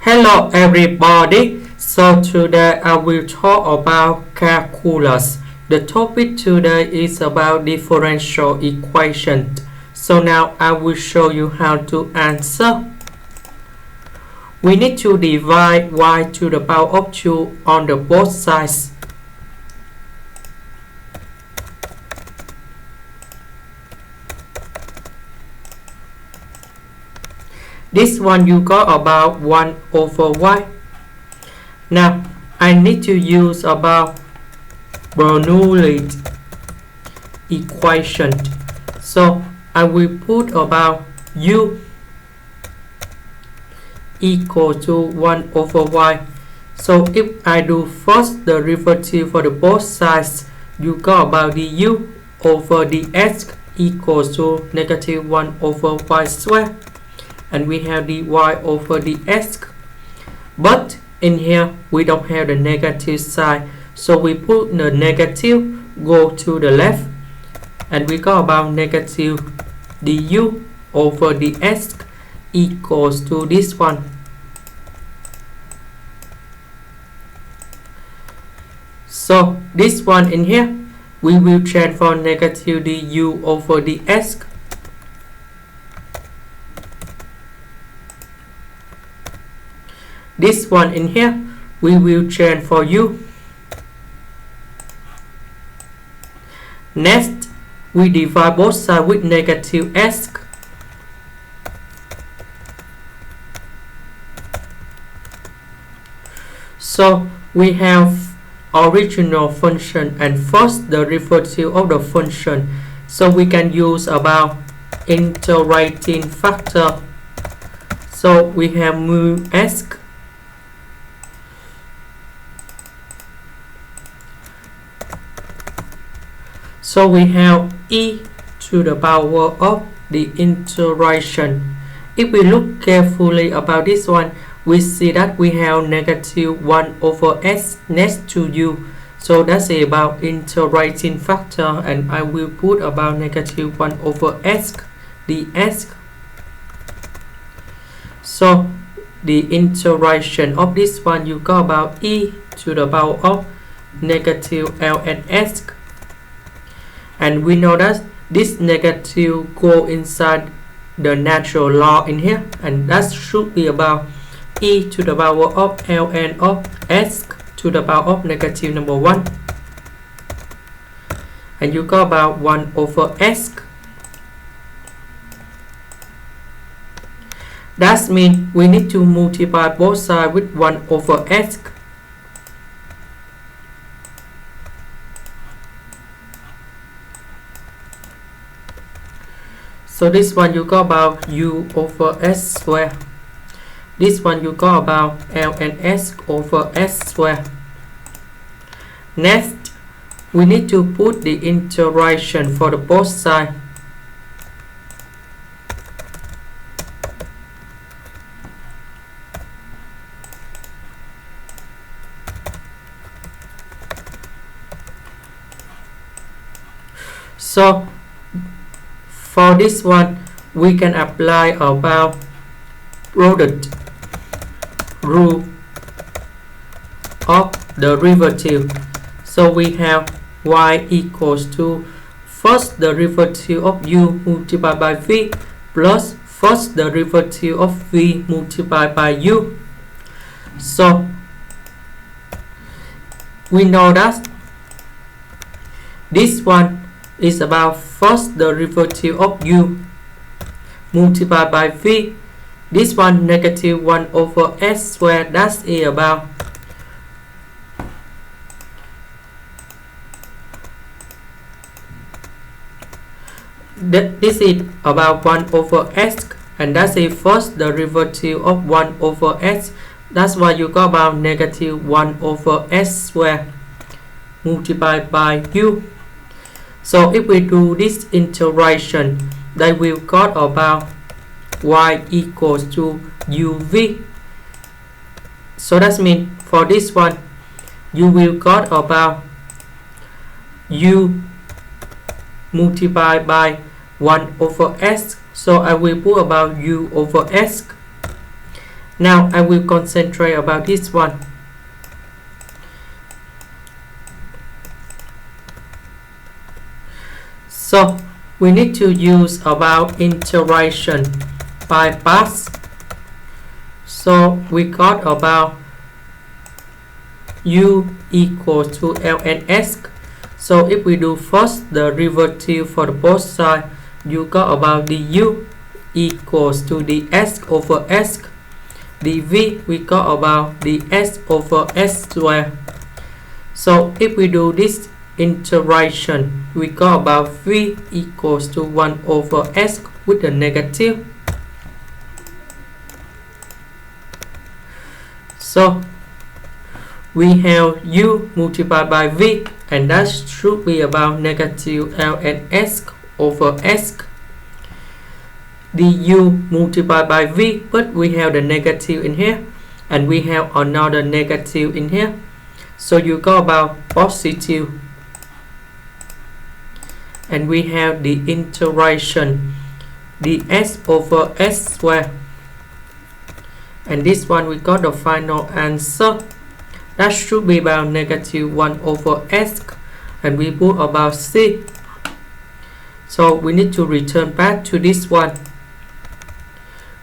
Hello everybody, so today I will talk about calculus. The topic today is about differential equation. So now I will show you how to answer. We need to divide y to the power of 2 on the both sides. This one you got about 1 over y. Now I need to use about Bernoulli equation. So I will put about u equal to 1 over y. So if I do first derivative for the both sides, you got about du over dx equals to negative 1 over y squared. And we have dy over dx, but in here we don't have the negative sign, so we put the negative go to the left, and we got about negative du over dx equals to this one. So this one in here we will transfer negative du over dx. This one in here we will change for u. Next we divide both sides with negative s. So we have original function and first derivative of the function, so we can use about integrating factor. So we have mu s. So we have e to the power of the integration. If we look carefully about this one, we see that we have negative 1 over s next to u. So that's about integrating factor, and I will put about negative 1 over s ds. So the integration of this one, you got about e to the power of negative ln s. And we know that this negative go inside the natural log in here, and that should be about e to the power of ln of s to the power of negative number 1. And you got about 1 over s. That means we need to multiply both sides with 1 over s. So this one you got about u over s squared. This one you got about ln s over s squared. Next, we need to put the integration for the both sides. So for this one, we can apply about product rule of derivative. So we have y equals to first derivative of u multiplied by v plus first derivative of v multiplied by u. So we know that this one is about first derivative of u multiplied by v. This one negative 1 over s squared, that's about this is about 1 over s, and that's a first derivative of 1 over s. That's why you got about negative 1 over s squared multiplied by u. So if we do this integration, then we got about y equals to uv. So that means for this one, you will got about u multiplied by 1 over s. So I will put about u over s. Now I will concentrate about this one. So we need to use about integration by parts. So we got about u equals to ln s. So if we do first the derivative for the both sides, you got about du equals to ds over s. dv we got about ds over s square. So if we do this integration, we got about v equals to 1 over s with a negative. So we have u multiplied by v, and that should be about negative ln s over s. du multiplied by v, but we have the negative in here, and we have another negative in here. So you go about positive, and we have the integration ds over s square. And this one we got the final answer. That should be about negative 1 over s, and we put about c. So we need to return back to this one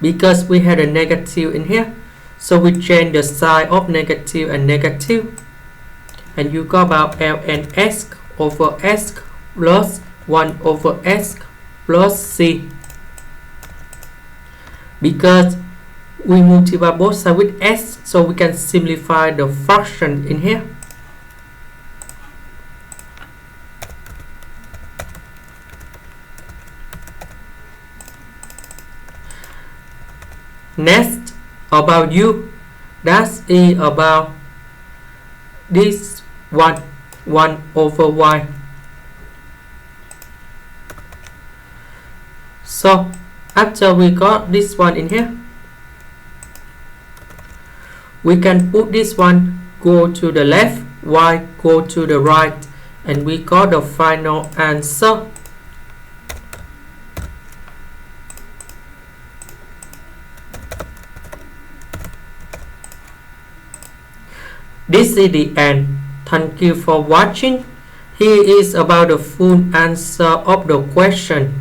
because we had a negative in here. So we change the sign of negative and negative, and you got about ln s over s plus 1 over s plus c. Because we multiply both sides with s, so we can simplify the fraction in here. Next, about u, that's about this 1 over y. So after we got this one in here, we can put this one go to the left, y go to the right, and we got the final answer. This is the end. Thank you for watching. Here is about the full answer of the question.